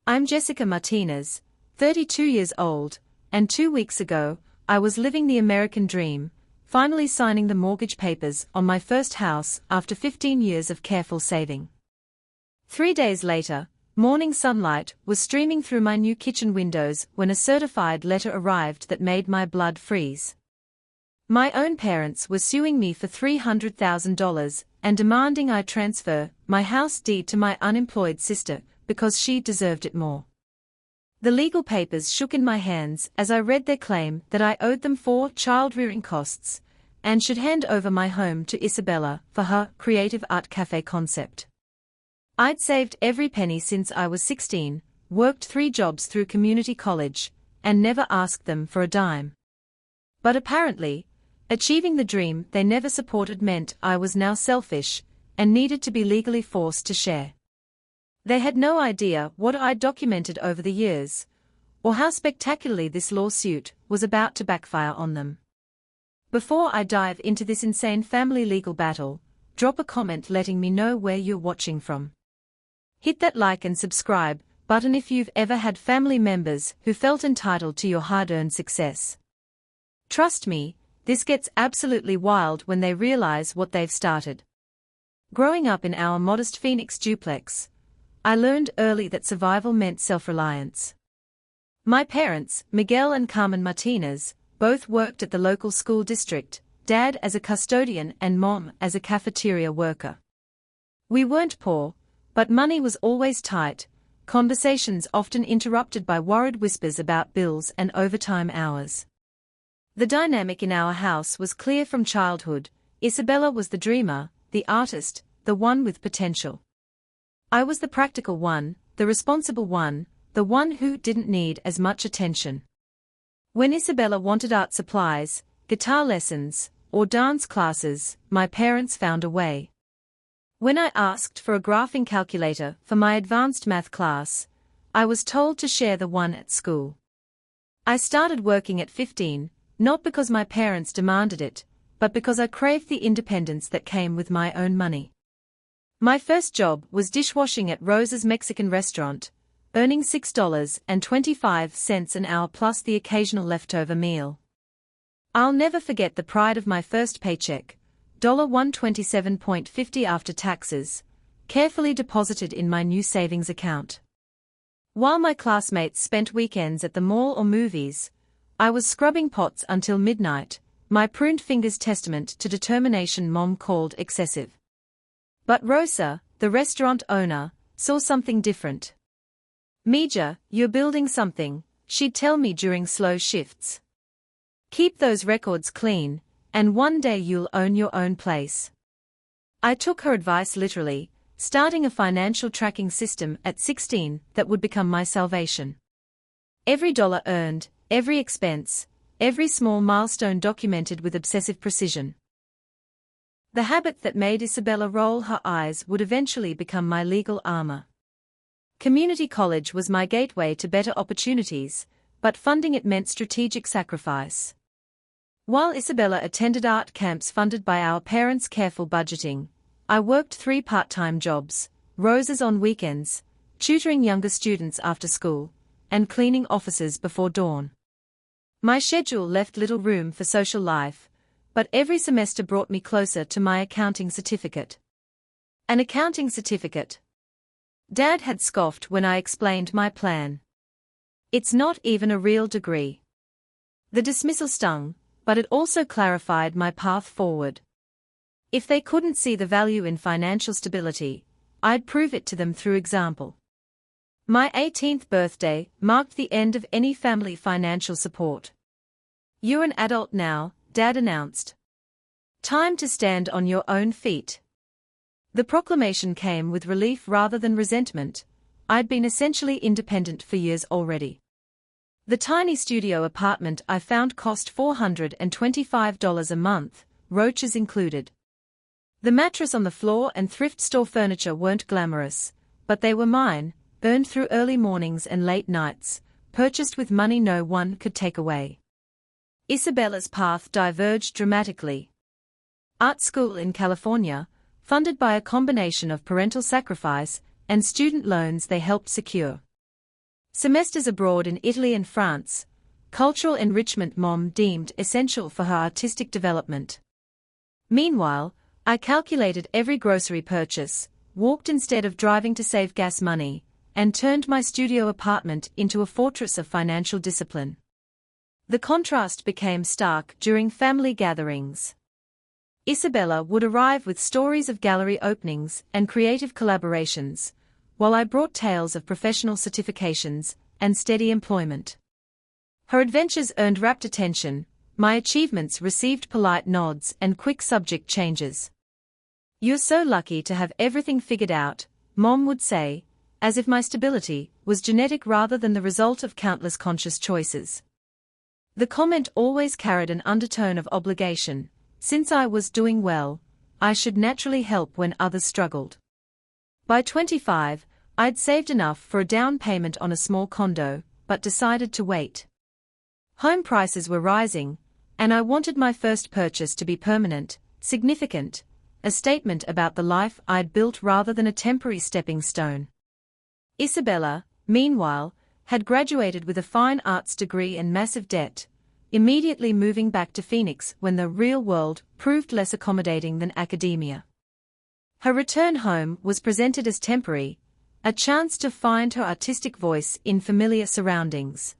I'm Jessica Martinez, 32 years old, and 2 weeks ago, I was living the American dream, finally signing the mortgage papers on my first house after 15 years of careful saving. 3 days later, morning sunlight was streaming through my new kitchen windows when a certified letter arrived that made my blood freeze. My own parents were suing me for $300,000 and demanding I transfer my house deed to my unemployed sister because she deserved it more. The legal papers shook in my hands as I read their claim that I owed them for child-rearing costs and should hand over my home to Isabella for her creative art café concept. I'd saved every penny since I was 16, worked 3 jobs through community college, and never asked them for a dime. But apparently, achieving the dream they never supported meant I was now selfish and needed to be legally forced to share. They had no idea what I'd documented over the years, or how spectacularly this lawsuit was about to backfire on them. Before I dive into this insane family legal battle, drop a comment letting me know where you're watching from. Hit that like and subscribe button if you've ever had family members who felt entitled to your hard-earned success. Trust me, this gets absolutely wild when they realize what they've started. Growing up in our modest Phoenix duplex, I learned early that survival meant self-reliance. My parents, Miguel and Carmen Martinez, both worked at the local school district, Dad as a custodian and Mom as a cafeteria worker. We weren't poor, but money was always tight, conversations often interrupted by worried whispers about bills and overtime hours. The dynamic in our house was clear from childhood. Isabella was the dreamer, the artist, the one with potential. I was the practical one, the responsible one, the one who didn't need as much attention. When Isabella wanted art supplies, guitar lessons, or dance classes, my parents found a way. When I asked for a graphing calculator for my advanced math class, I was told to share the one at school. I started working at 15, not because my parents demanded it, but because I craved the independence that came with my own money. My first job was dishwashing at Rosa's Mexican restaurant, earning $6.25 an hour plus the occasional leftover meal. I'll never forget the pride of my first paycheck, $127.50 after taxes, carefully deposited in my new savings account. While my classmates spent weekends at the mall or movies, I was scrubbing pots until midnight, my pruned fingers testament to determination Mom called excessive. But Rosa, the restaurant owner, saw something different. "Mija, you're building something," she'd tell me during slow shifts. "Keep those records clean, and one day you'll own your own place." I took her advice literally, starting a financial tracking system at 16 that would become my salvation. Every dollar earned, every expense, every small milestone documented with obsessive precision. The habit that made Isabella roll her eyes would eventually become my legal armor. Community college was my gateway to better opportunities, but funding it meant strategic sacrifice. While Isabella attended art camps funded by our parents' careful budgeting, I worked 3 part-time jobs, Rosa's on weekends, tutoring younger students after school, and cleaning offices before dawn. My schedule left little room for social life, but every semester brought me closer to my accounting certificate. An accounting certificate? Dad had scoffed when I explained my plan. "It's not even a real degree." The dismissal stung, but it also clarified my path forward. If they couldn't see the value in financial stability, I'd prove it to them through example. My 18th birthday marked the end of any family financial support. "You're an adult now," Dad announced. "Time to stand on your own feet." The proclamation came with relief rather than resentment. I'd been essentially independent for years already. The tiny studio apartment I found cost $425 a month, roaches included. The mattress on the floor and thrift store furniture weren't glamorous, but they were mine, earned through early mornings and late nights, purchased with money no one could take away. Isabella's path diverged dramatically. Art school in California, funded by a combination of parental sacrifice and student loans they helped secure. Semesters abroad in Italy and France. Cultural enrichment Mom deemed essential for her artistic development. Meanwhile, I calculated every grocery purchase, walked instead of driving to save gas money, and turned my studio apartment into a fortress of financial discipline. The contrast became stark during family gatherings. Isabella would arrive with stories of gallery openings and creative collaborations, while I brought tales of professional certifications and steady employment. Her adventures earned rapt attention, my achievements received polite nods and quick subject changes. "You're so lucky to have everything figured out," Mom would say, as if my stability was genetic rather than the result of countless conscious choices. The comment always carried an undertone of obligation. Since I was doing well, I should naturally help when others struggled. By 25, I'd saved enough for a down payment on a small condo, but decided to wait. Home prices were rising, and I wanted my first purchase to be permanent, significant, a statement about the life I'd built rather than a temporary stepping stone. Isabella, meanwhile, had graduated with a fine arts degree and massive debt, immediately moving back to Phoenix when the real world proved less accommodating than academia. Her return home was presented as temporary, a chance to find her artistic voice in familiar surroundings.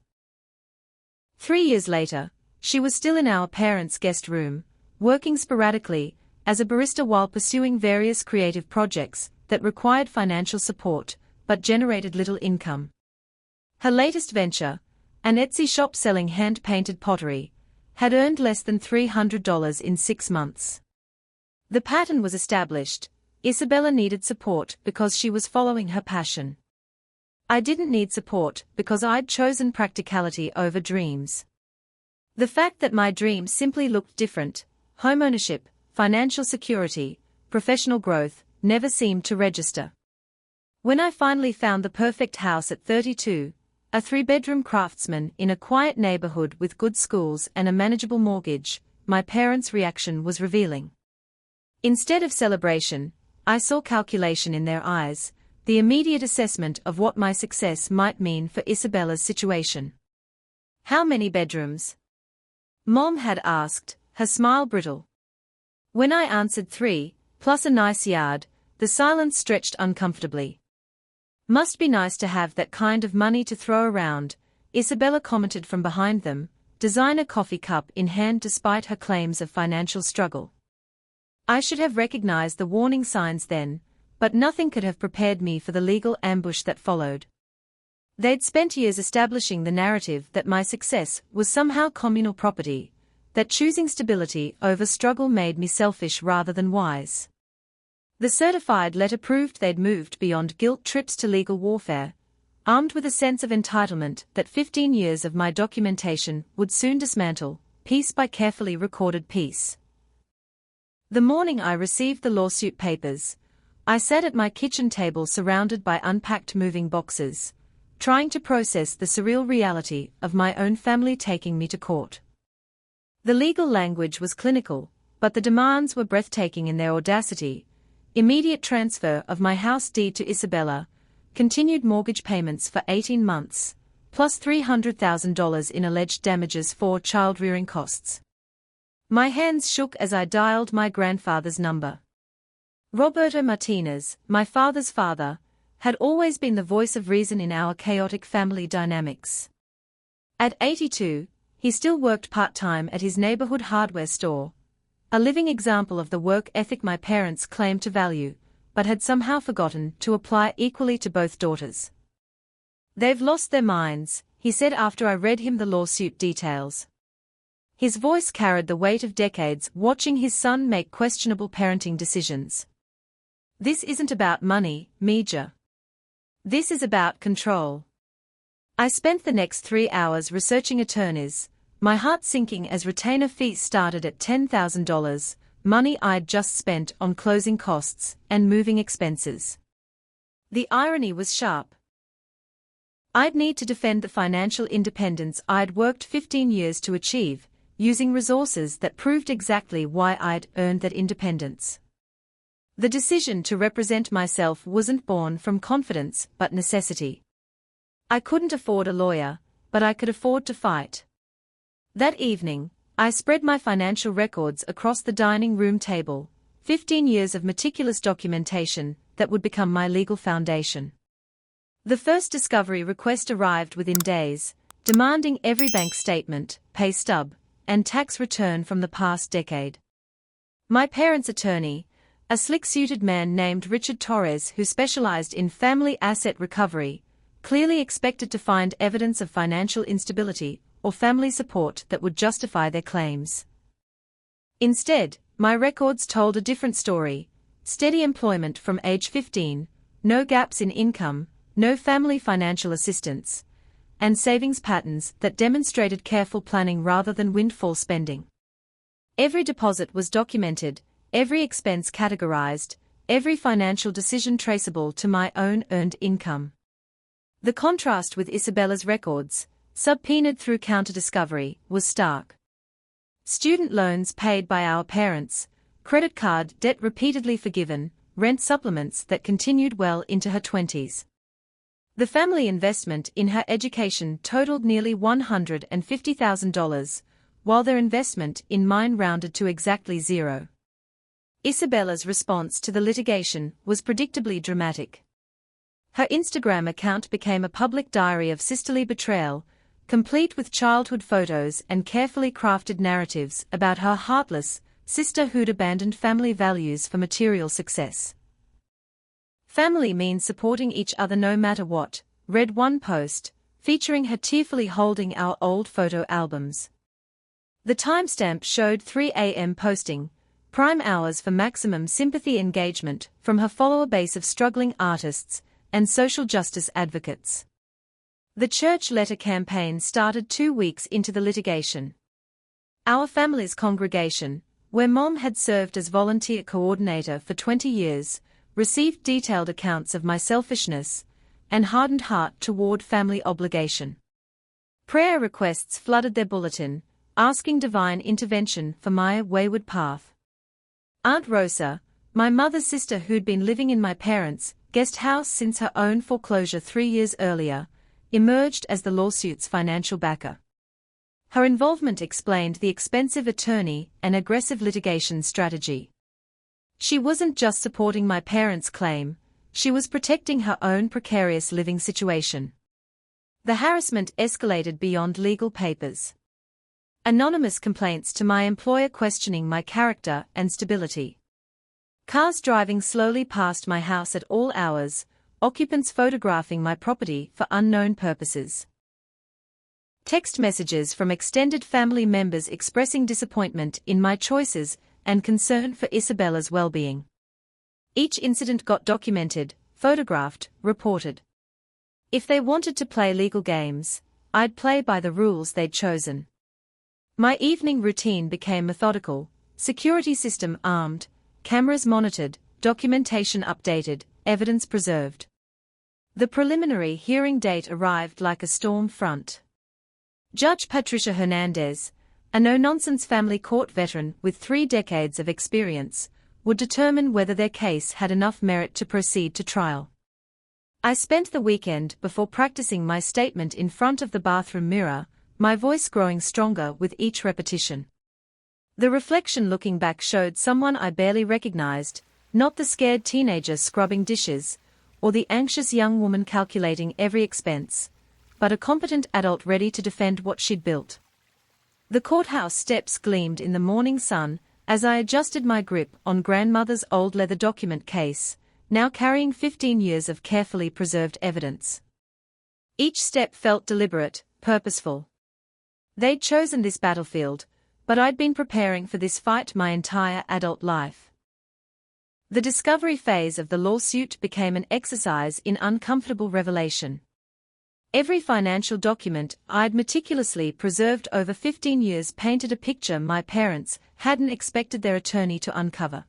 3 years later, she was still in our parents' guest room, working sporadically as a barista while pursuing various creative projects that required financial support but generated little income. Her latest venture, an Etsy shop selling hand-painted pottery, had earned less than $300 in 6 months. The pattern was established. Isabella needed support because she was following her passion. I didn't need support because I'd chosen practicality over dreams. The fact that my dreams simply looked different, homeownership, financial security, professional growth, never seemed to register. When I finally found the perfect house at 32, a 3-bedroom craftsman in a quiet neighborhood with good schools and a manageable mortgage, my parents' reaction was revealing. Instead of celebration, I saw calculation in their eyes, the immediate assessment of what my success might mean for Isabella's situation. "How many bedrooms?" Mom had asked, her smile brittle. When I answered 3, plus a nice yard, the silence stretched uncomfortably. "Must be nice to have that kind of money to throw around," Isabella commented from behind them, designer coffee cup in hand despite her claims of financial struggle. I should have recognized the warning signs then, but nothing could have prepared me for the legal ambush that followed. They'd spent years establishing the narrative that my success was somehow communal property, that choosing stability over struggle made me selfish rather than wise. The certified letter proved they'd moved beyond guilt trips to legal warfare, armed with a sense of entitlement that 15 years of my documentation would soon dismantle, piece by carefully recorded piece. The morning I received the lawsuit papers, I sat at my kitchen table surrounded by unpacked moving boxes, trying to process the surreal reality of my own family taking me to court. The legal language was clinical, but the demands were breathtaking in their audacity. Immediate transfer of my house deed to Isabella, continued mortgage payments for 18 months, plus $300,000 in alleged damages for child-rearing costs. My hands shook as I dialed my grandfather's number. Roberto Martinez, my father's father, had always been the voice of reason in our chaotic family dynamics. At 82, he still worked part-time at his neighborhood hardware store, a living example of the work ethic my parents claimed to value, but had somehow forgotten to apply equally to both daughters. "They've lost their minds," he said after I read him the lawsuit details. His voice carried the weight of decades watching his son make questionable parenting decisions. "This isn't about money, Mija. This is about control." I spent the next 3 hours researching attorneys, my heart sinking as retainer fees started at $10,000, money I'd just spent on closing costs and moving expenses. The irony was sharp. I'd need to defend the financial independence I'd worked 15 years to achieve, using resources that proved exactly why I'd earned that independence. The decision to represent myself wasn't born from confidence but necessity. I couldn't afford a lawyer, but I could afford to fight. That evening, I spread my financial records across the dining room table, 15 years of meticulous documentation that would become my legal foundation. The first discovery request arrived within days, demanding every bank statement, pay stub, and tax return from the past decade. My parents' attorney, a slick-suited man named Richard Torres who specialized in family asset recovery, clearly expected to find evidence of financial instability or family support that would justify their claims. Instead, my records told a different story: steady employment from age 15, no gaps in income, no family financial assistance, and savings patterns that demonstrated careful planning rather than windfall spending. Every deposit was documented, every expense categorized, every financial decision traceable to my own earned income. The contrast with Isabella's records, subpoenaed through counter-discovery, was stark. Student loans paid by our parents, credit card debt repeatedly forgiven, rent supplements that continued well into her 20s. The family investment in her education totaled nearly $150,000, while their investment in mine rounded to exactly zero. Isabella's response to the litigation was predictably dramatic. Her Instagram account became a public diary of sisterly betrayal, complete with childhood photos and carefully crafted narratives about her heartless sister who'd abandoned family values for material success. "Family means supporting each other no matter what," read one post, featuring her tearfully holding our old photo albums. The timestamp showed 3 a.m. posting, prime hours for maximum sympathy engagement from her follower base of struggling artists and social justice advocates. The church letter campaign started 2 weeks into the litigation. Our family's congregation, where Mom had served as volunteer coordinator for 20 years, received detailed accounts of my selfishness and hardened heart toward family obligation. Prayer requests flooded their bulletin, asking divine intervention for my wayward path. Aunt Rosa, my mother's sister who'd been living in my parents' guest house since her own foreclosure 3 years earlier, emerged as the lawsuit's financial backer. Her involvement explained the expensive attorney and aggressive litigation strategy. She wasn't just supporting my parents' claim, she was protecting her own precarious living situation. The harassment escalated beyond legal papers. Anonymous complaints to my employer questioning my character and stability. Cars driving slowly past my house at all hours, occupants photographing my property for unknown purposes. Text messages from extended family members expressing disappointment in my choices and concern for Isabella's well-being. Each incident got documented, photographed, reported. If they wanted to play legal games, I'd play by the rules they'd chosen. My evening routine became methodical, security system armed, cameras monitored, documentation updated, evidence preserved. The preliminary hearing date arrived like a storm front. Judge Patricia Hernandez, a no-nonsense family court veteran with 3 decades of experience, would determine whether their case had enough merit to proceed to trial. I spent the weekend before practicing my statement in front of the bathroom mirror, my voice growing stronger with each repetition. The reflection looking back showed someone I barely recognized, not the scared teenager scrubbing dishes, or the anxious young woman calculating every expense, but a competent adult ready to defend what she'd built. The courthouse steps gleamed in the morning sun as I adjusted my grip on grandmother's old leather document case, now carrying 15 years of carefully preserved evidence. Each step felt deliberate, purposeful. They'd chosen this battlefield, but I'd been preparing for this fight my entire adult life. The discovery phase of the lawsuit became an exercise in uncomfortable revelation. Every financial document I'd meticulously preserved over 15 years painted a picture my parents hadn't expected their attorney to uncover.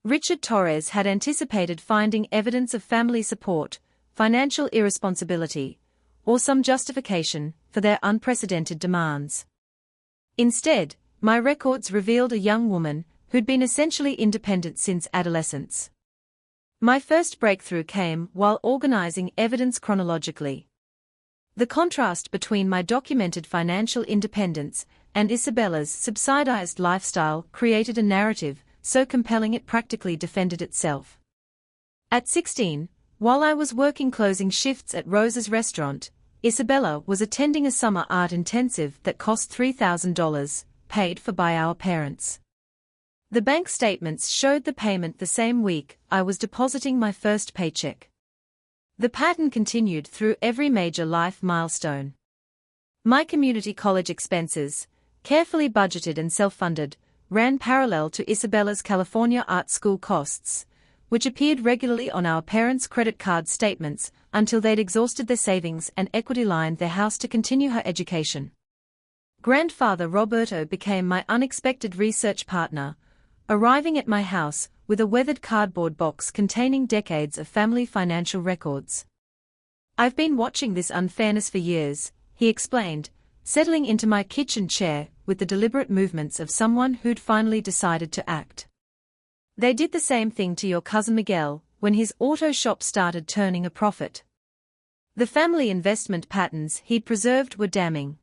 Richard Torres had anticipated finding evidence of family support, financial irresponsibility, or some justification for their unprecedented demands. Instead, my records revealed a young woman who'd been essentially independent since adolescence. My first breakthrough came while organizing evidence chronologically. The contrast between my documented financial independence and Isabella's subsidized lifestyle created a narrative so compelling it practically defended itself. At 16, while I was working closing shifts at Rose's restaurant, Isabella was attending a summer art intensive that cost $3,000, paid for by our parents. The bank statements showed the payment the same week I was depositing my first paycheck. The pattern continued through every major life milestone. My community college expenses, carefully budgeted and self-funded, ran parallel to Isabella's California art school costs, which appeared regularly on our parents' credit card statements until they'd exhausted their savings and equity-lined their house to continue her education. Grandfather Roberto became my unexpected research partner, arriving at my house with a weathered cardboard box containing decades of family financial records. "I've been watching this unfairness for years," he explained, settling into my kitchen chair with the deliberate movements of someone who'd finally decided to act. "They did the same thing to your cousin Miguel when his auto shop started turning a profit." The family investment patterns he'd preserved were damning.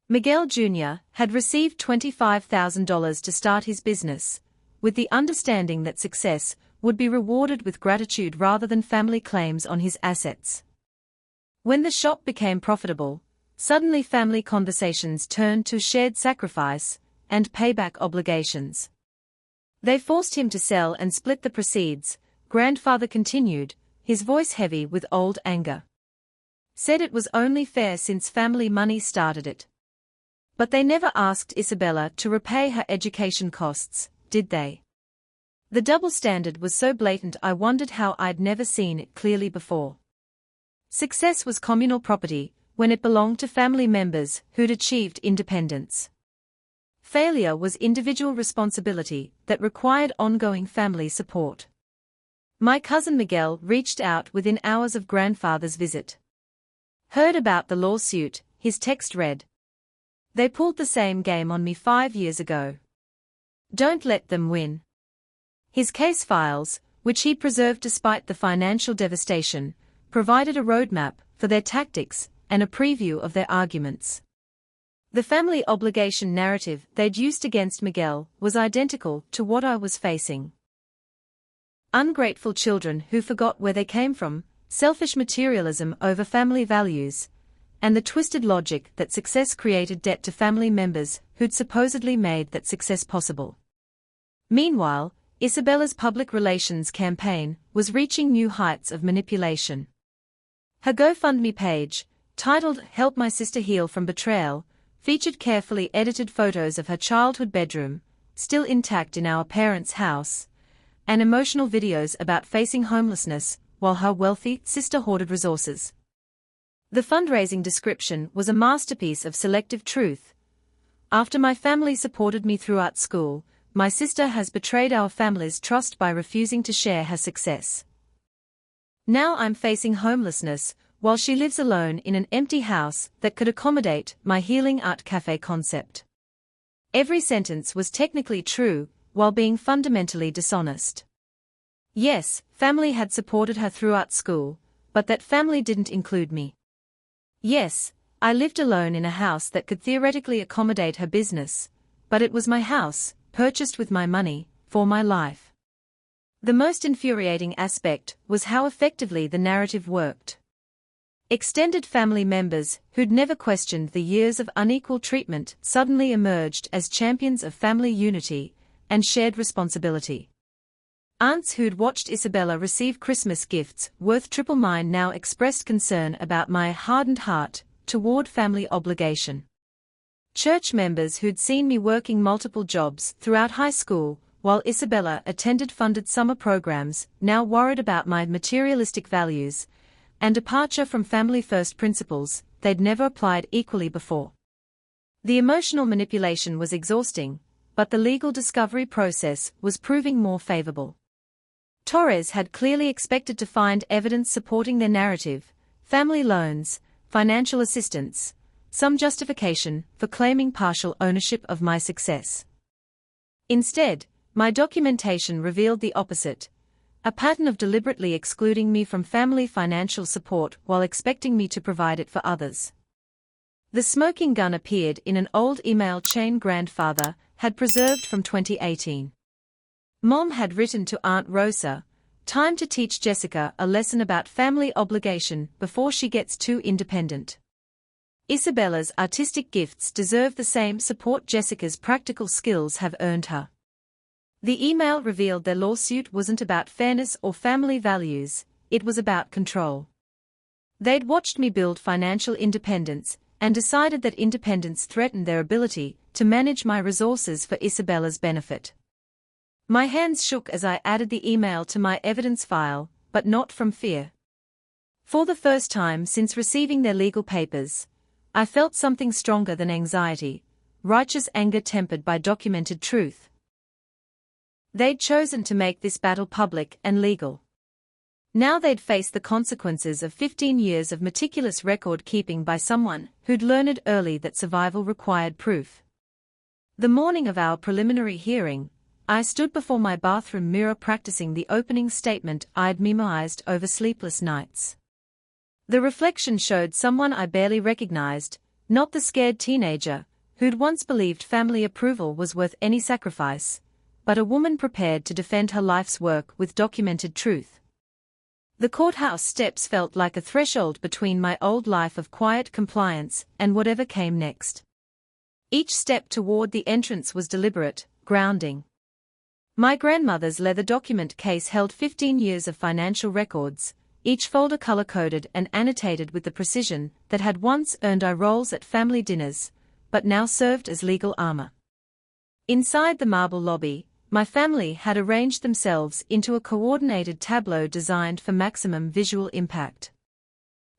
Miguel Jr. had received $25,000 to start his business, with the understanding that success would be rewarded with gratitude rather than family claims on his assets. When the shop became profitable, suddenly family conversations turned to shared sacrifice and payback obligations. "They forced him to sell and split the proceeds," grandfather continued, his voice heavy with old anger. "Said it was only fair since family money started it. But they never asked Isabella to repay her education costs, did they?" The double standard was so blatant I wondered how I'd never seen it clearly before. Success was communal property when it belonged to family members who'd achieved independence. Failure was individual responsibility that required ongoing family support. My cousin Miguel reached out within hours of grandfather's visit. "Heard about the lawsuit," his text read. "They pulled the same game on me 5 years ago. Don't let them win." His case files, which he preserved despite the financial devastation, provided a roadmap for their tactics and a preview of their arguments. The family obligation narrative they'd used against Miguel was identical to what I was facing. Ungrateful children who forgot where they came from, selfish materialism over family values, and the twisted logic that success created debt to family members who'd supposedly made that success possible. Meanwhile, Isabella's public relations campaign was reaching new heights of manipulation. Her GoFundMe page, titled "Help My Sister Heal from Betrayal," featured carefully edited photos of her childhood bedroom, still intact in our parents' house, and emotional videos about facing homelessness while her wealthy sister hoarded resources. The fundraising description was a masterpiece of selective truth. "After my family supported me throughout school, my sister has betrayed our family's trust by refusing to share her success. Now I'm facing homelessness, while she lives alone in an empty house that could accommodate my healing art cafe concept." Every sentence was technically true, while being fundamentally dishonest. Yes, family had supported her throughout school, but that family didn't include me. Yes, I lived alone in a house that could theoretically accommodate her business, but it was my house, purchased with my money, for my life. The most infuriating aspect was how effectively the narrative worked. Extended family members who'd never questioned the years of unequal treatment suddenly emerged as champions of family unity and shared responsibility. Aunts who'd watched Isabella receive Christmas gifts worth triple mine now expressed concern about my hardened heart toward family obligation. Church members who'd seen me working multiple jobs throughout high school while Isabella attended funded summer programs now worried about my materialistic values and departure from family-first principles they'd never applied equally before. The emotional manipulation was exhausting, but the legal discovery process was proving more favorable. Torres had clearly expected to find evidence supporting their narrative, family loans, financial assistance, some justification for claiming partial ownership of my success. Instead, my documentation revealed the opposite, A pattern of deliberately excluding me from family financial support while expecting me to provide it for others. The smoking gun appeared in an old email chain grandfather had preserved from 2018. Mom had written to Aunt Rosa, "Time to teach Jessica a lesson about family obligation before she gets too independent. Isabella's artistic gifts deserve the same support Jessica's practical skills have earned her." The email revealed their lawsuit wasn't about fairness or family values, it was about control. They'd watched me build financial independence and decided that independence threatened their ability to manage my resources for Isabella's benefit. My hands shook as I added the email to my evidence file, but not from fear. For the first time since receiving their legal papers, I felt something stronger than anxiety, righteous anger tempered by documented truth. They'd chosen to make this battle public and legal. Now they'd face the consequences of 15 years of meticulous record-keeping by someone who'd learned early that survival required proof. The morning of our preliminary hearing, I stood before my bathroom mirror practicing the opening statement I'd memorized over sleepless nights. The reflection showed someone I barely recognized, not the scared teenager who'd once believed family approval was worth any sacrifice, but a woman prepared to defend her life's work with documented truth. The courthouse steps felt like a threshold between my old life of quiet compliance and whatever came next. Each step toward the entrance was deliberate, grounding. My grandmother's leather document case held 15 years of financial records, each folder color-coded and annotated with the precision that had once earned eye rolls at family dinners, but now served as legal armor. Inside the marble lobby, my family had arranged themselves into a coordinated tableau designed for maximum visual impact.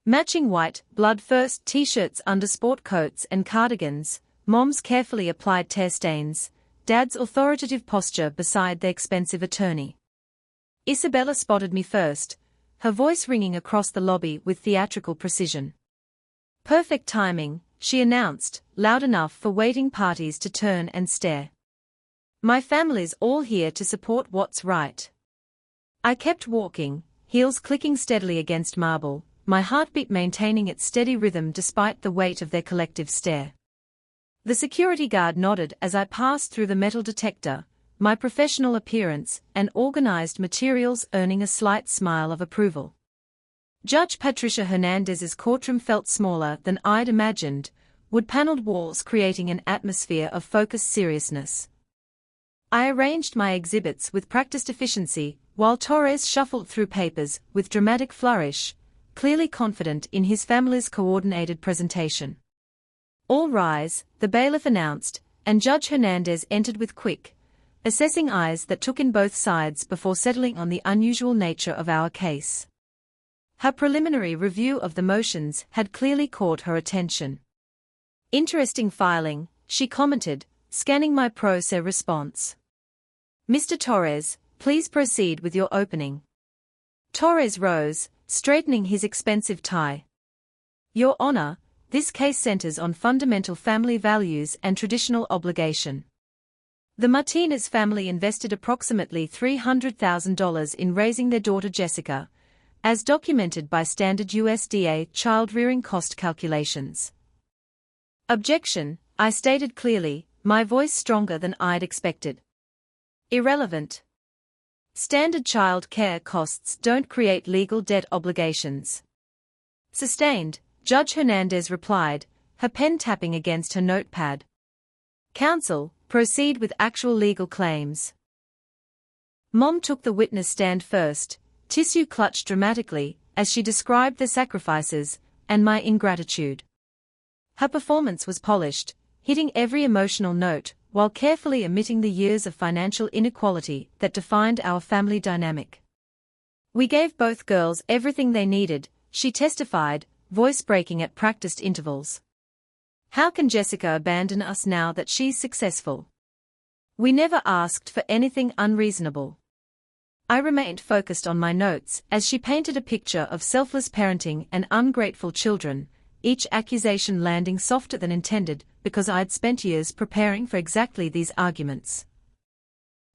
Matching white, blood-first t-shirts under sport coats and cardigans, Mom's carefully applied tear stains, Dad's authoritative posture beside the expensive attorney. Isabella spotted me first, her voice ringing across the lobby with theatrical precision. "Perfect timing," she announced, loud enough for waiting parties to turn and stare. "My family's all here to support what's right." I kept walking, heels clicking steadily against marble, my heartbeat maintaining its steady rhythm despite the weight of their collective stare. The security guard nodded as I passed through the metal detector, my professional appearance and organized materials earning a slight smile of approval. Judge Patricia Hernandez's courtroom felt smaller than I'd imagined, wood-paneled walls creating an atmosphere of focused seriousness. I arranged my exhibits with practiced efficiency, while Torres shuffled through papers with dramatic flourish, clearly confident in his family's coordinated presentation. "All rise," the bailiff announced, and Judge Hernandez entered with quick, assessing eyes that took in both sides before settling on the unusual nature of our case. Her preliminary review of the motions had clearly caught her attention. "Interesting filing," she commented, scanning my pro se response. "Mr. Torres, please proceed with your opening." Torres rose, straightening his expensive tie. "Your Honor, this case centers on fundamental family values and traditional obligation. The Martinez family invested approximately $300,000 in raising their daughter Jessica, as documented by standard USDA child-rearing cost calculations." "Objection," I stated clearly, my voice stronger than I'd expected. "Irrelevant. Standard child care costs don't create legal debt obligations." "Sustained," Judge Hernandez replied, her pen tapping against her notepad. "Counsel, proceed with actual legal claims." Mom took the witness stand first, tissue clutched dramatically, as she described the sacrifices and my ingratitude. Her performance was polished, hitting every emotional note, while carefully omitting the years of financial inequality that defined our family dynamic. "We gave both girls everything they needed," she testified, voice breaking at practiced intervals. "How can Jessica abandon us now that she's successful? We never asked for anything unreasonable." I remained focused on my notes as she painted a picture of selfless parenting and ungrateful children, each accusation landing softer than intended because I'd spent years preparing for exactly these arguments.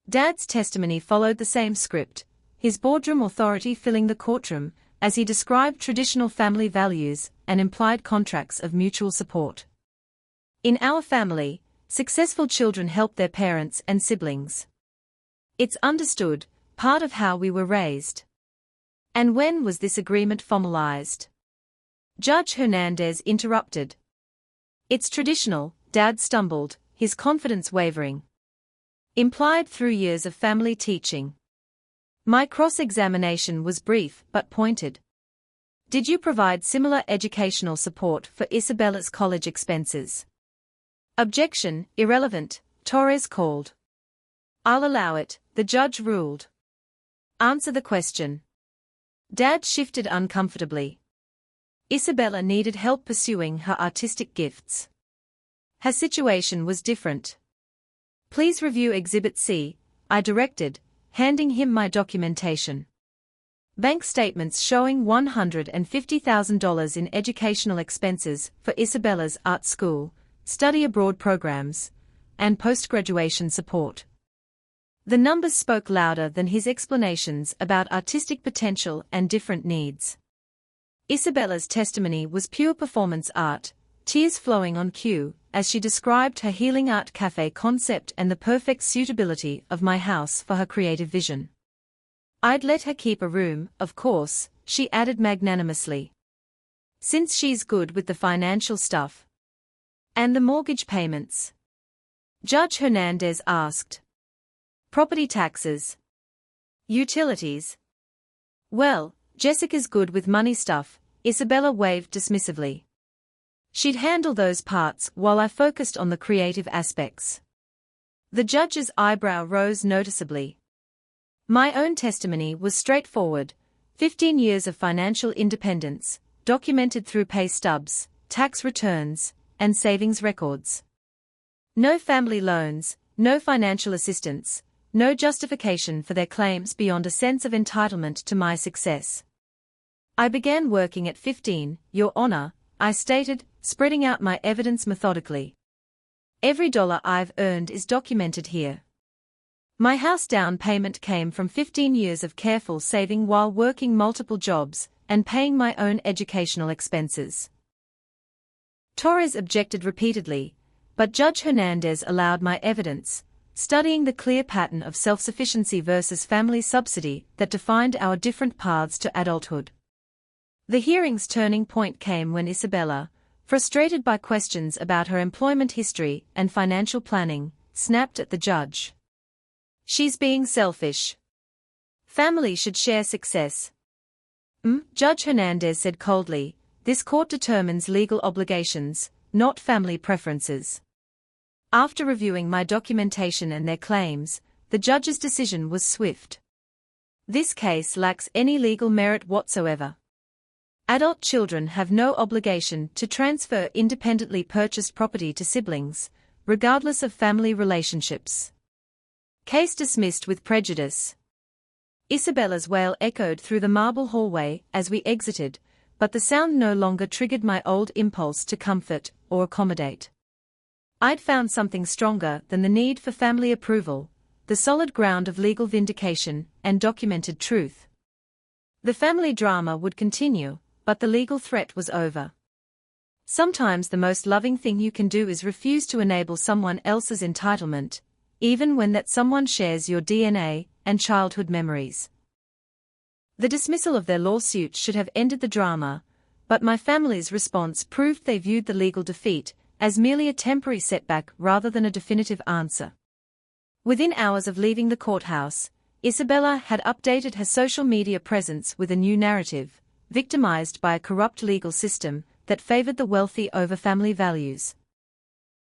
Dad's testimony followed the same script, his boardroom authority filling the courtroom, as he described traditional family values and implied contracts of mutual support. In our family, successful children help their parents and siblings. It's understood, part of how we were raised. And when was this agreement formalized? Judge Hernandez interrupted. It's traditional, Dad stumbled, his confidence wavering. Implied through years of family teaching. My cross-examination was brief but pointed. Did you provide similar educational support for Isabella's college expenses? Objection, irrelevant, Torres called. I'll allow it, the judge ruled. Answer the question. Dad shifted uncomfortably. Isabella needed help pursuing her artistic gifts. Her situation was different. Please review Exhibit C, I directed, handing him my documentation. Bank statements showing $150,000 in educational expenses for Isabella's art school, study abroad programs, and post-graduation support. The numbers spoke louder than his explanations about artistic potential and different needs. Isabella's testimony was pure performance art, tears flowing on cue, as she described her healing art café concept and the perfect suitability of my house for her creative vision. I'd let her keep a room, of course, she added magnanimously. Since she's good with the financial stuff. And the mortgage payments? Judge Hernandez asked. Property taxes. Utilities. Well, Jessica's good with money stuff, Isabella waved dismissively. She'd handle those parts while I focused on the creative aspects. The judge's eyebrow rose noticeably. My own testimony was straightforward, 15 years of financial independence, documented through pay stubs, tax returns, and savings records. No family loans, no financial assistance, no justification for their claims beyond a sense of entitlement to my success. I began working at 15, Your Honor, I stated, spreading out my evidence methodically. Every dollar I've earned is documented here. My house down payment came from 15 years of careful saving while working multiple jobs and paying my own educational expenses. Torres objected repeatedly, but Judge Hernandez allowed my evidence, studying the clear pattern of self-sufficiency versus family subsidy that defined our different paths to adulthood. The hearing's turning point came when Isabella, frustrated by questions about her employment history and financial planning, snapped at the judge. She's being selfish. Family should share success. Judge Hernandez said coldly, this court determines legal obligations, not family preferences. After reviewing my documentation and their claims, the judge's decision was swift. This case lacks any legal merit whatsoever. Adult children have no obligation to transfer independently purchased property to siblings, regardless of family relationships. Case dismissed with prejudice. Isabella's wail echoed through the marble hallway as we exited, but the sound no longer triggered my old impulse to comfort or accommodate. I'd found something stronger than the need for family approval, the solid ground of legal vindication and documented truth. The family drama would continue, but the legal threat was over. Sometimes the most loving thing you can do is refuse to enable someone else's entitlement, even when that someone shares your DNA and childhood memories. The dismissal of their lawsuit should have ended the drama, but my family's response proved they viewed the legal defeat as merely a temporary setback rather than a definitive answer. Within hours of leaving the courthouse, Isabella had updated her social media presence with a new narrative, victimized by a corrupt legal system that favored the wealthy over family values.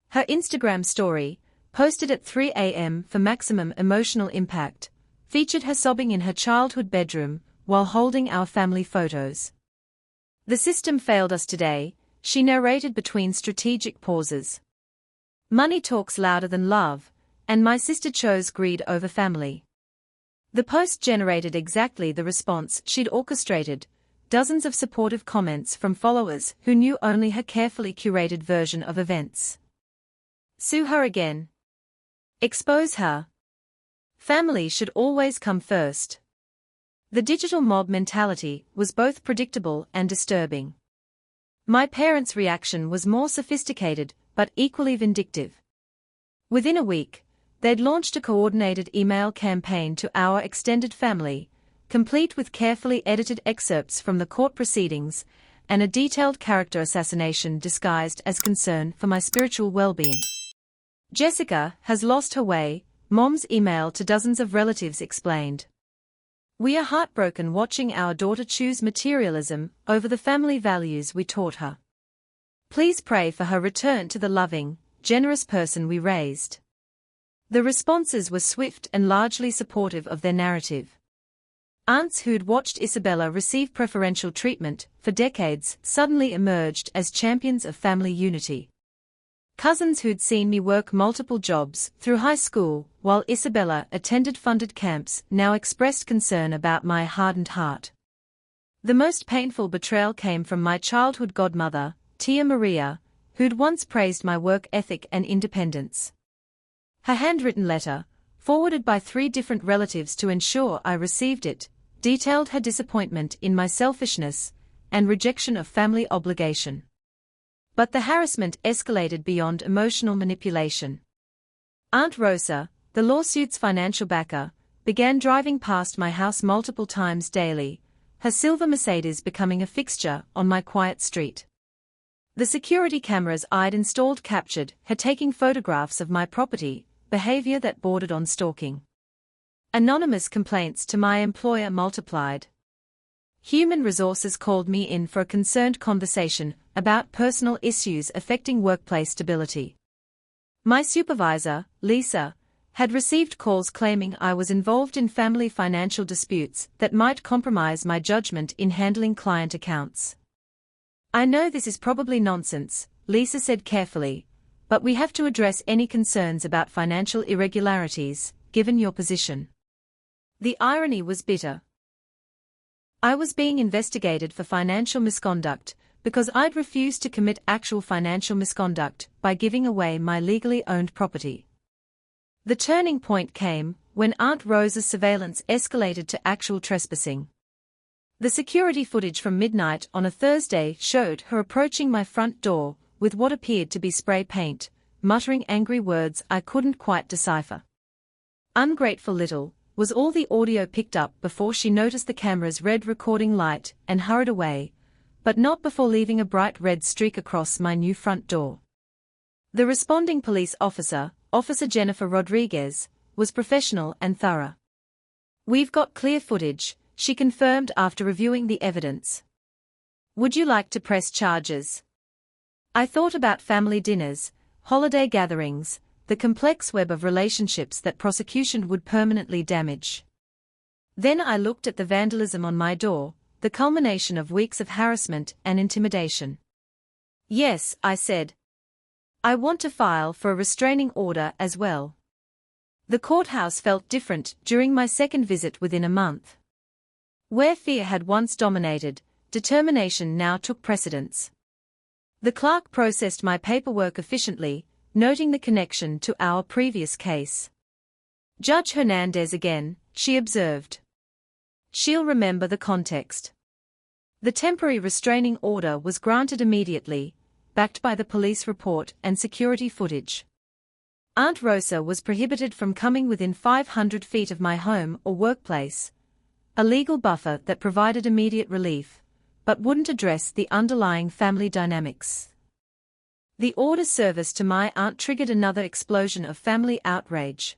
Her Instagram story, posted at 3 a.m. for maximum emotional impact, featured her sobbing in her childhood bedroom while holding our family photos. The system failed us today, she narrated between strategic pauses. Money talks louder than love, and my sister chose greed over family. The post generated exactly the response she'd orchestrated, dozens of supportive comments from followers who knew only her carefully curated version of events. Sue her again. Expose her. Family should always come first. The digital mob mentality was both predictable and disturbing. My parents' reaction was more sophisticated, but equally vindictive. Within a week, they'd launched a coordinated email campaign to our extended family, complete with carefully edited excerpts from the court proceedings and a detailed character assassination disguised as concern for my spiritual well-being. Jessica has lost her way, Mom's email to dozens of relatives explained. We are heartbroken watching our daughter choose materialism over the family values we taught her. Please pray for her return to the loving, generous person we raised. The responses were swift and largely supportive of their narrative. Aunts who'd watched Isabella receive preferential treatment for decades suddenly emerged as champions of family unity. Cousins who'd seen me work multiple jobs through high school while Isabella attended funded camps now expressed concern about my hardened heart. The most painful betrayal came from my childhood godmother, Tia Maria, who'd once praised my work ethic and independence. Her handwritten letter, forwarded by 3 different relatives to ensure I received it, detailed her disappointment in my selfishness and rejection of family obligation. But the harassment escalated beyond emotional manipulation. Aunt Rosa, the lawsuit's financial backer, began driving past my house multiple times daily, her silver Mercedes becoming a fixture on my quiet street. The security cameras I'd installed captured her taking photographs of my property, behavior that bordered on stalking. Anonymous complaints to my employer multiplied. Human Resources called me in for a concerned conversation about personal issues affecting workplace stability. My supervisor, Lisa, had received calls claiming I was involved in family financial disputes that might compromise my judgment in handling client accounts. I know this is probably nonsense, Lisa said carefully, but we have to address any concerns about financial irregularities, given your position. The irony was bitter. I was being investigated for financial misconduct because I'd refused to commit actual financial misconduct by giving away my legally owned property. The turning point came when Aunt Rosa's surveillance escalated to actual trespassing. The security footage from midnight on a Thursday showed her approaching my front door with what appeared to be spray paint, muttering angry words I couldn't quite decipher. Ungrateful little, was all the audio picked up before she noticed the camera's red recording light and hurried away, but not before leaving a bright red streak across my new front door. The responding police officer, Officer Jennifer Rodriguez, was professional and thorough. We've got clear footage, she confirmed after reviewing the evidence. Would you like to press charges? I thought about family dinners, holiday gatherings, the complex web of relationships that prosecution would permanently damage. Then I looked at the vandalism on my door, the culmination of weeks of harassment and intimidation. Yes, I said. I want to file for a restraining order as well. The courthouse felt different during my second visit within a month. Where fear had once dominated, determination now took precedence. The clerk processed my paperwork efficiently, noting the connection to our previous case. Judge Hernandez again, she observed. She'll remember the context. The temporary restraining order was granted immediately, backed by the police report and security footage. Aunt Rosa was prohibited from coming within 500 feet of my home or workplace, a legal buffer that provided immediate relief, but wouldn't address the underlying family dynamics. The order's service to my aunt triggered another explosion of family outrage.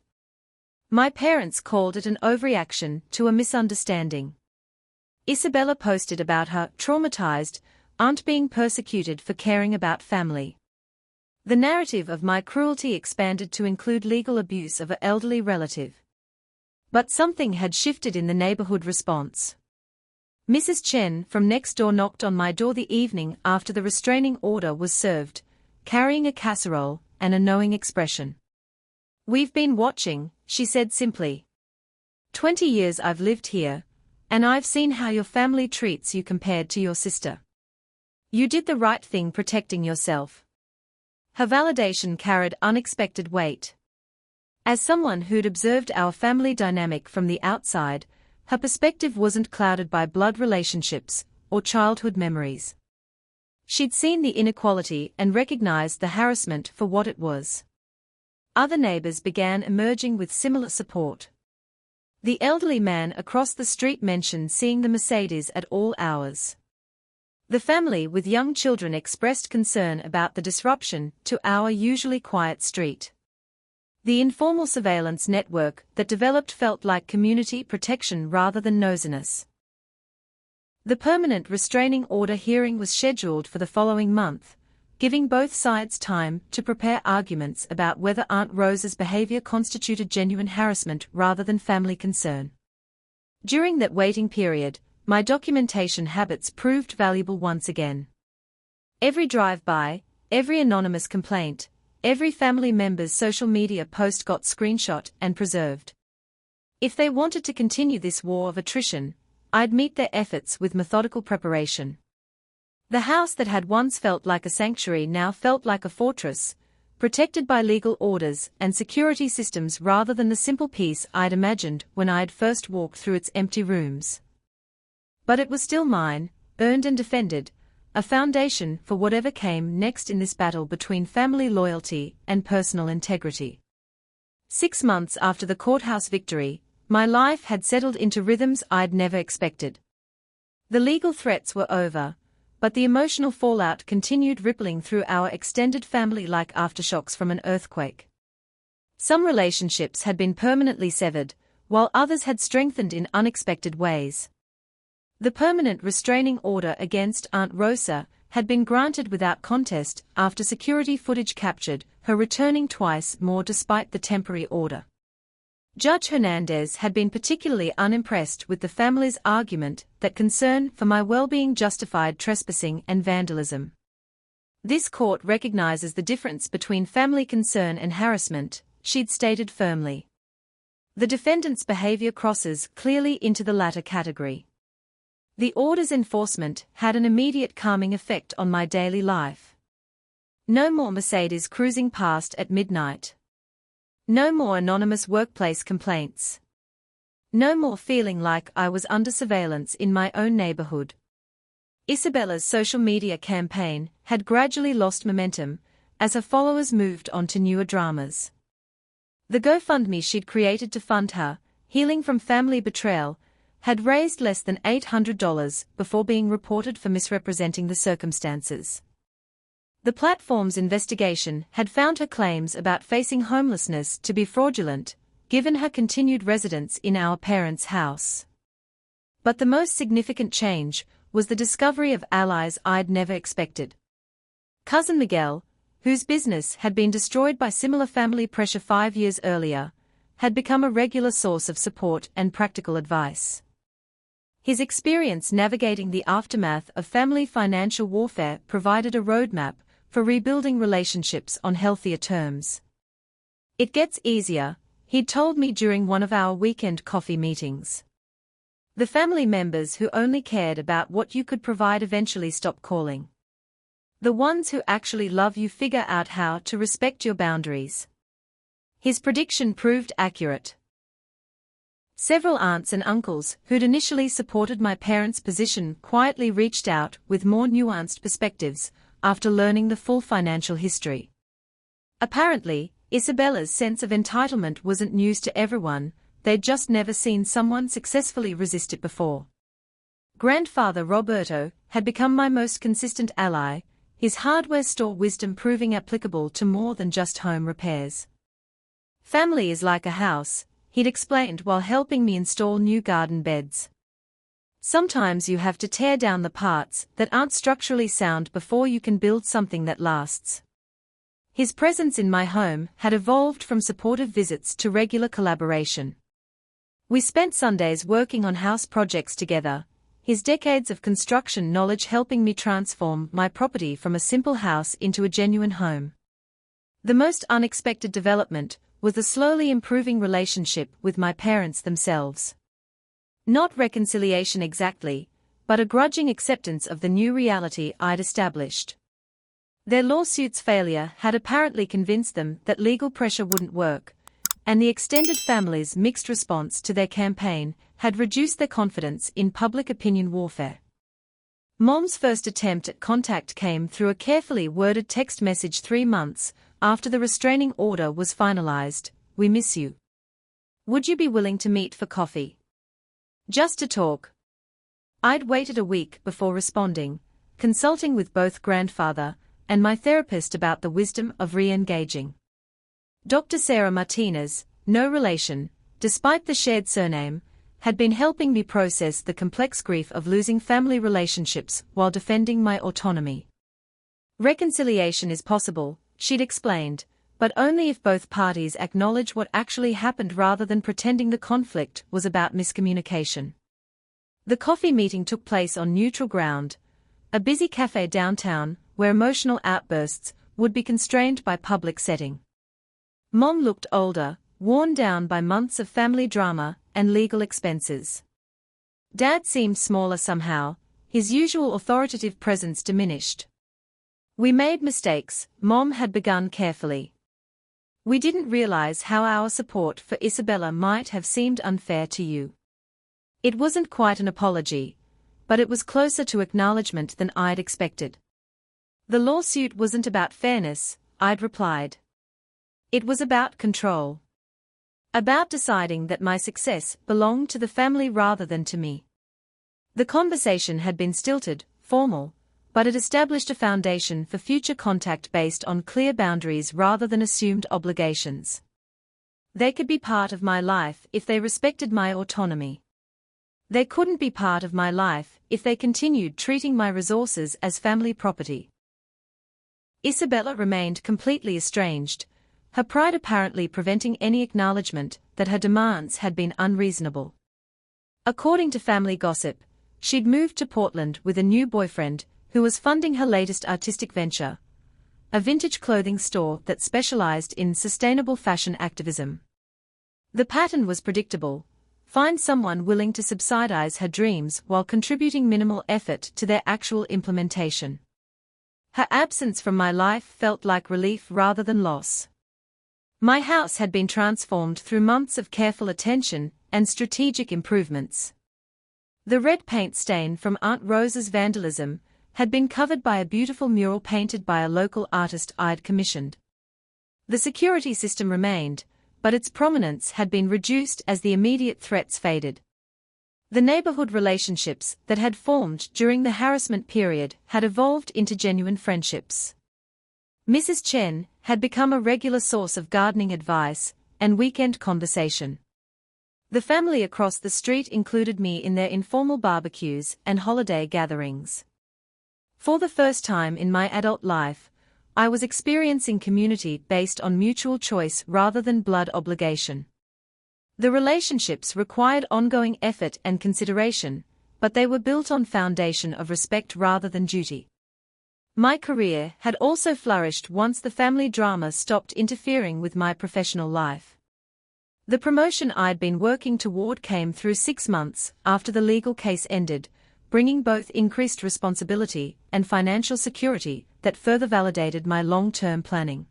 My parents called it an overreaction to a misunderstanding. Isabella posted about her traumatized aunt being persecuted for caring about family. The narrative of my cruelty expanded to include legal abuse of an elderly relative. But something had shifted in the neighborhood response. Mrs. Chen from next door knocked on my door the evening after the restraining order was served, carrying a casserole and a knowing expression. We've been watching, she said simply. 20 years I've lived here, and I've seen how your family treats you compared to your sister. You did the right thing protecting yourself. Her validation carried unexpected weight. As someone who'd observed our family dynamic from the outside, her perspective wasn't clouded by blood relationships or childhood memories. She'd seen the inequality and recognized the harassment for what it was. Other neighbors began emerging with similar support. The elderly man across the street mentioned seeing the Mercedes at all hours. The family with young children expressed concern about the disruption to our usually quiet street. The informal surveillance network that developed felt like community protection rather than nosiness. The permanent restraining order hearing was scheduled for the following month, giving both sides time to prepare arguments about whether Aunt Rosa's behavior constituted genuine harassment rather than family concern. During that waiting period, my documentation habits proved valuable once again. Every drive-by, every anonymous complaint, every family member's social media post got screenshot and preserved. If they wanted to continue this war of attrition, I'd meet their efforts with methodical preparation. The house that had once felt like a sanctuary now felt like a fortress, protected by legal orders and security systems rather than the simple peace I'd imagined when I'd first walked through its empty rooms. But it was still mine, earned and defended, a foundation for whatever came next in this battle between family loyalty and personal integrity. 6 months after the courthouse victory, my life had settled into rhythms I'd never expected. The legal threats were over, but the emotional fallout continued rippling through our extended family like aftershocks from an earthquake. Some relationships had been permanently severed, while others had strengthened in unexpected ways. The permanent restraining order against Aunt Rosa had been granted without contest after security footage captured her returning twice more despite the temporary order. Judge Hernandez had been particularly unimpressed with the family's argument that concern for my well-being justified trespassing and vandalism. This court recognizes the difference between family concern and harassment, she'd stated firmly. The defendant's behavior crosses clearly into the latter category. The order's enforcement had an immediate calming effect on my daily life. No more Mercedes cruising past at midnight. No more anonymous workplace complaints. No more feeling like I was under surveillance in my own neighborhood. Isabella's social media campaign had gradually lost momentum as her followers moved on to newer dramas. The GoFundMe she'd created to fund her healing from family betrayal had raised less than $800 before being reported for misrepresenting the circumstances. The platform's investigation had found her claims about facing homelessness to be fraudulent, given her continued residence in our parents' house. But the most significant change was the discovery of allies I'd never expected. Cousin Miguel, whose business had been destroyed by similar family pressure 5 years earlier, had become a regular source of support and practical advice. His experience navigating the aftermath of family financial warfare provided a roadmap for rebuilding relationships on healthier terms. It gets easier, he'd told me during one of our weekend coffee meetings. The family members who only cared about what you could provide eventually stop calling. The ones who actually love you figure out how to respect your boundaries. His prediction proved accurate. Several aunts and uncles who'd initially supported my parents' position quietly reached out with more nuanced perspectives after learning the full financial history. Apparently, Isabella's sense of entitlement wasn't news to everyone, they'd just never seen someone successfully resist it before. Grandfather Roberto had become my most consistent ally, his hardware store wisdom proving applicable to more than just home repairs. Family is like a house, he'd explained while helping me install new garden beds. Sometimes you have to tear down the parts that aren't structurally sound before you can build something that lasts. His presence in my home had evolved from supportive visits to regular collaboration. We spent Sundays working on house projects together, his decades of construction knowledge helping me transform my property from a simple house into a genuine home. The most unexpected development was the slowly improving relationship with my parents themselves. Not reconciliation exactly, but a grudging acceptance of the new reality I'd established. Their lawsuit's failure had apparently convinced them that legal pressure wouldn't work, and the extended family's mixed response to their campaign had reduced their confidence in public opinion warfare. Mom's first attempt at contact came through a carefully worded text message 3 months after the restraining order was finalized. "We miss you. Would you be willing to meet for coffee? Just to talk?" I'd waited a week before responding, consulting with both grandfather and my therapist about the wisdom of re-engaging. Dr. Sarah Martinez, no relation, despite the shared surname, had been helping me process the complex grief of losing family relationships while defending my autonomy. "Reconciliation is possible," she'd explained, "but only if both parties acknowledge what actually happened rather than pretending the conflict was about miscommunication." The coffee meeting took place on neutral ground, a busy café downtown where emotional outbursts would be constrained by public setting. Mom looked older, worn down by months of family drama and legal expenses. Dad seemed smaller somehow, his usual authoritative presence diminished. "We made mistakes," Mom had begun carefully. "We didn't realize how our support for Isabella might have seemed unfair to you." It wasn't quite an apology, but it was closer to acknowledgement than I'd expected. "The lawsuit wasn't about fairness," I'd replied. "It was about control. About deciding that my success belonged to the family rather than to me." The conversation had been stilted, formal, but it established a foundation for future contact based on clear boundaries rather than assumed obligations. They could be part of my life if they respected my autonomy. They couldn't be part of my life if they continued treating my resources as family property. Isabella remained completely estranged, her pride apparently preventing any acknowledgement that her demands had been unreasonable. According to family gossip, she'd moved to Portland with a new boyfriend who was funding her latest artistic venture, a vintage clothing store that specialized in sustainable fashion activism. The pattern was predictable: find someone willing to subsidize her dreams while contributing minimal effort to their actual implementation. Her absence from my life felt like relief rather than loss. My house had been transformed through months of careful attention and strategic improvements. The red paint stain from Aunt Rosa's vandalism had been covered by a beautiful mural painted by a local artist I'd commissioned. The security system remained, but its prominence had been reduced as the immediate threats faded. The neighborhood relationships that had formed during the harassment period had evolved into genuine friendships. Mrs. Chen had become a regular source of gardening advice and weekend conversation. The family across the street included me in their informal barbecues and holiday gatherings. For the first time in my adult life, I was experiencing community based on mutual choice rather than blood obligation. The relationships required ongoing effort and consideration, but they were built on foundation of respect rather than duty. My career had also flourished once the family drama stopped interfering with my professional life. The promotion I'd been working toward came through 6 months after the legal case ended, bringing both increased responsibility and financial security that further validated my long-term planning.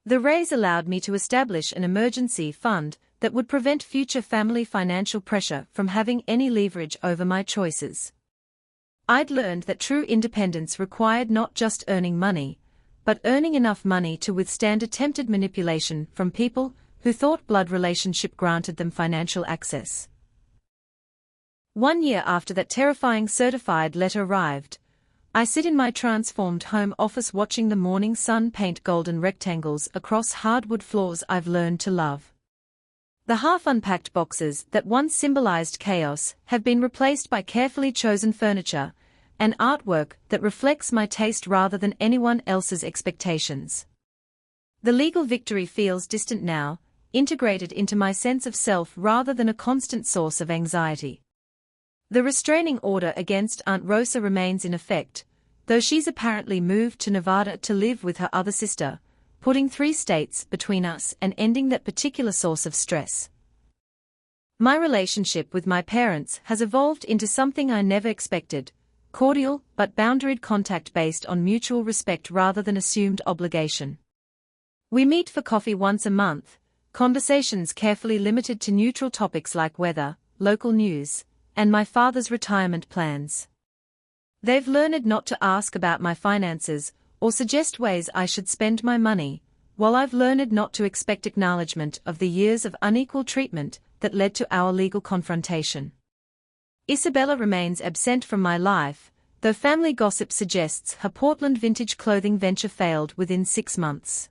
The raise allowed me to establish an emergency fund that would prevent future family financial pressure from having any leverage over my choices. I'd learned that true independence required not just earning money, but earning enough money to withstand attempted manipulation from people who thought blood relationship granted them financial access. 1 year after that terrifying certified letter arrived, I sit in my transformed home office watching the morning sun paint golden rectangles across hardwood floors I've learned to love. The half-unpacked boxes that once symbolized chaos have been replaced by carefully chosen furniture and artwork that reflects my taste rather than anyone else's expectations. The legal victory feels distant now, integrated into my sense of self rather than a constant source of anxiety. The restraining order against Aunt Rosa remains in effect, though she's apparently moved to Nevada to live with her other sister, putting 3 states between us and ending that particular source of stress. My relationship with my parents has evolved into something I never expected: cordial but boundaried contact based on mutual respect rather than assumed obligation. We meet for coffee once a month, conversations carefully limited to neutral topics like weather, local news, and my father's retirement plans. They've learned not to ask about my finances or suggest ways I should spend my money, while I've learned not to expect acknowledgement of the years of unequal treatment that led to our legal confrontation. Isabella remains absent from my life, though family gossip suggests her Portland vintage clothing venture failed within 6 months.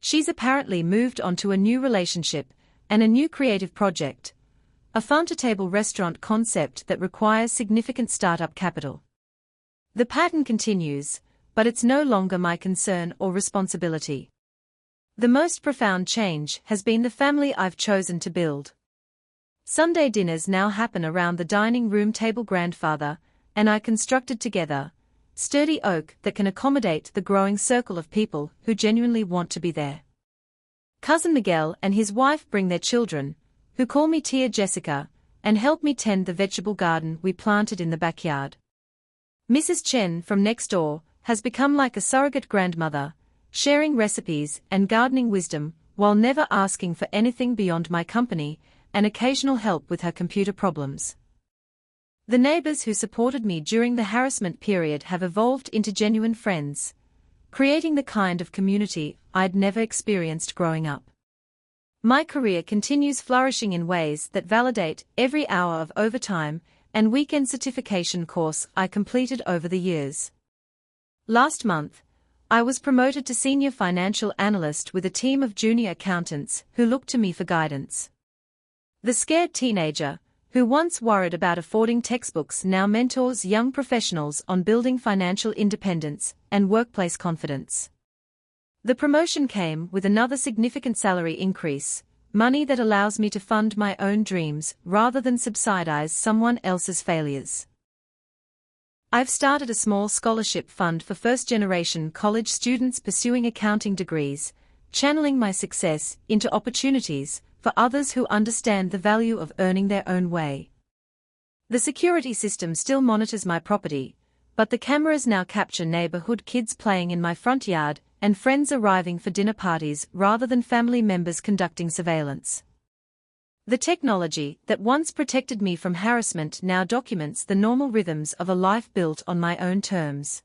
She's apparently moved on to a new relationship and a new creative project, a farm-to-table restaurant concept that requires significant startup capital. The pattern continues, but it's no longer my concern or responsibility. The most profound change has been the family I've chosen to build. Sunday dinners now happen around the dining room table. Grandfather and I constructed together, sturdy oak that can accommodate the growing circle of people who genuinely want to be there. Cousin Miguel and his wife bring their children, who call me Tia Jessica, and help me tend the vegetable garden we planted in the backyard. Mrs. Chen from next door has become like a surrogate grandmother, sharing recipes and gardening wisdom while never asking for anything beyond my company and occasional help with her computer problems. The neighbors who supported me during the harassment period have evolved into genuine friends, creating the kind of community I'd never experienced growing up. My career continues flourishing in ways that validate every hour of overtime and weekend certification course I completed over the years. Last month, I was promoted to senior financial analyst with a team of junior accountants who look to me for guidance. The scared teenager, who once worried about affording textbooks, now mentors young professionals on building financial independence and workplace confidence. The promotion came with another significant salary increase, money that allows me to fund my own dreams rather than subsidize someone else's failures. I've started a small scholarship fund for first-generation college students pursuing accounting degrees, channeling my success into opportunities for others who understand the value of earning their own way. The security system still monitors my property, but the cameras now capture neighborhood kids playing in my front yard and friends arriving for dinner parties rather than family members conducting surveillance. The technology that once protected me from harassment now documents the normal rhythms of a life built on my own terms.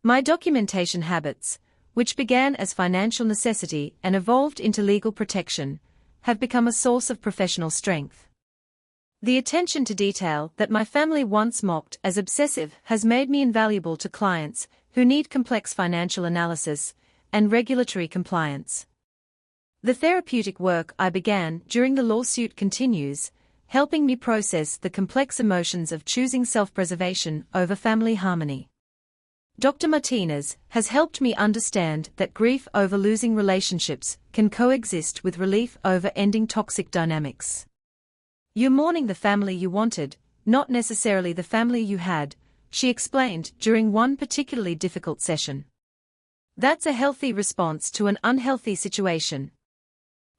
My documentation habits, which began as financial necessity and evolved into legal protection, have become a source of professional strength. The attention to detail that my family once mocked as obsessive has made me invaluable to clients who need complex financial analysis and regulatory compliance. The therapeutic work I began during the lawsuit continues, helping me process the complex emotions of choosing self-preservation over family harmony. Dr. Martinez has helped me understand that grief over losing relationships can coexist with relief over ending toxic dynamics. You're mourning the family you wanted, not necessarily the family you had, she explained during one particularly difficult session. That's a healthy response to an unhealthy situation.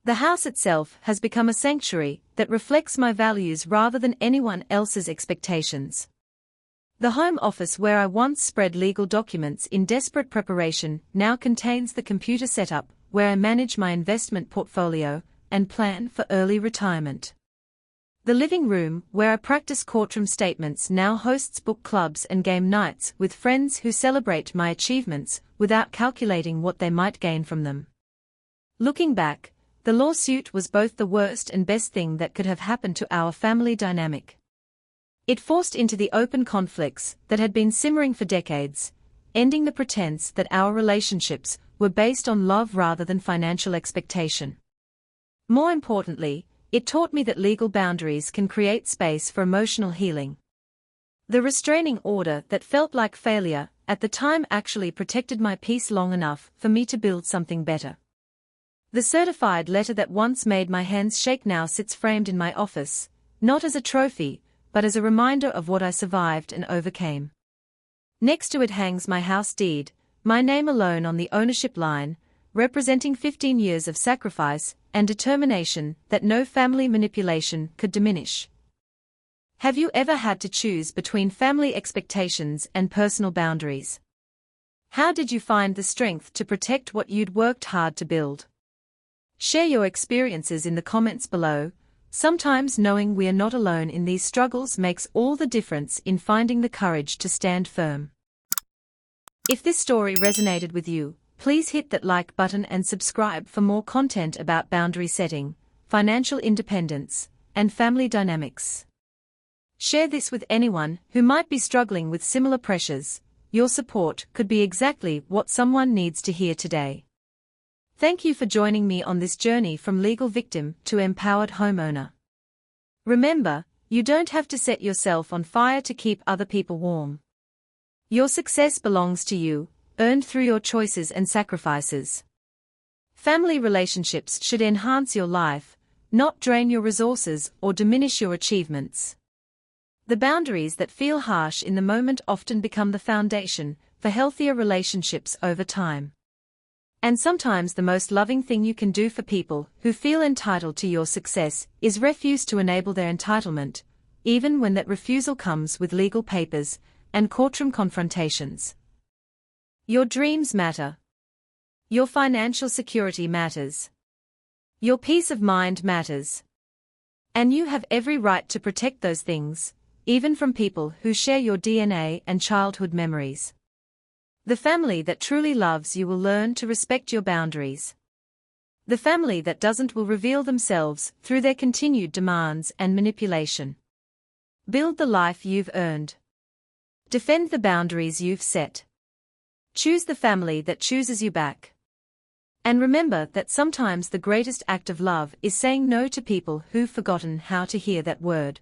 The house itself has become a sanctuary that reflects my values rather than anyone else's expectations. The home office where I once spread legal documents in desperate preparation now contains the computer setup where I manage my investment portfolio and plan for early retirement. The living room where I practice courtroom statements now hosts book clubs and game nights with friends who celebrate my achievements without calculating what they might gain from them. Looking back, the lawsuit was both the worst and best thing that could have happened to our family dynamic. It forced into the open conflicts that had been simmering for decades, ending the pretense that our relationships were based on love rather than financial expectation. More importantly, it taught me that legal boundaries can create space for emotional healing. The restraining order that felt like failure at the time actually protected my peace long enough for me to build something better. The certified letter that once made my hands shake now sits framed in my office, not as a trophy, but as a reminder of what I survived and overcame. Next to it hangs my house deed, my name alone on the ownership line, representing 15 years of sacrifice and determination that no family manipulation could diminish. Have you ever had to choose between family expectations and personal boundaries? How did you find the strength to protect what you'd worked hard to build? Share your experiences in the comments below. Sometimes knowing we are not alone in these struggles makes all the difference in finding the courage to stand firm. If this story resonated with you, please hit that like button and subscribe for more content about boundary setting, financial independence, and family dynamics. Share this with anyone who might be struggling with similar pressures. Your support could be exactly what someone needs to hear today. Thank you for joining me on this journey from legal victim to empowered homeowner. Remember, you don't have to set yourself on fire to keep other people warm. Your success belongs to you, earned through your choices and sacrifices. Family relationships should enhance your life, not drain your resources or diminish your achievements. The boundaries that feel harsh in the moment often become the foundation for healthier relationships over time. And sometimes the most loving thing you can do for people who feel entitled to your success is refuse to enable their entitlement, even when that refusal comes with legal papers and courtroom confrontations. Your dreams matter. Your financial security matters. Your peace of mind matters. And you have every right to protect those things, even from people who share your DNA and childhood memories. The family that truly loves you will learn to respect your boundaries. The family that doesn't will reveal themselves through their continued demands and manipulation. Build the life you've earned. Defend the boundaries you've set. Choose the family that chooses you back. And remember that sometimes the greatest act of love is saying no to people who've forgotten how to hear that word.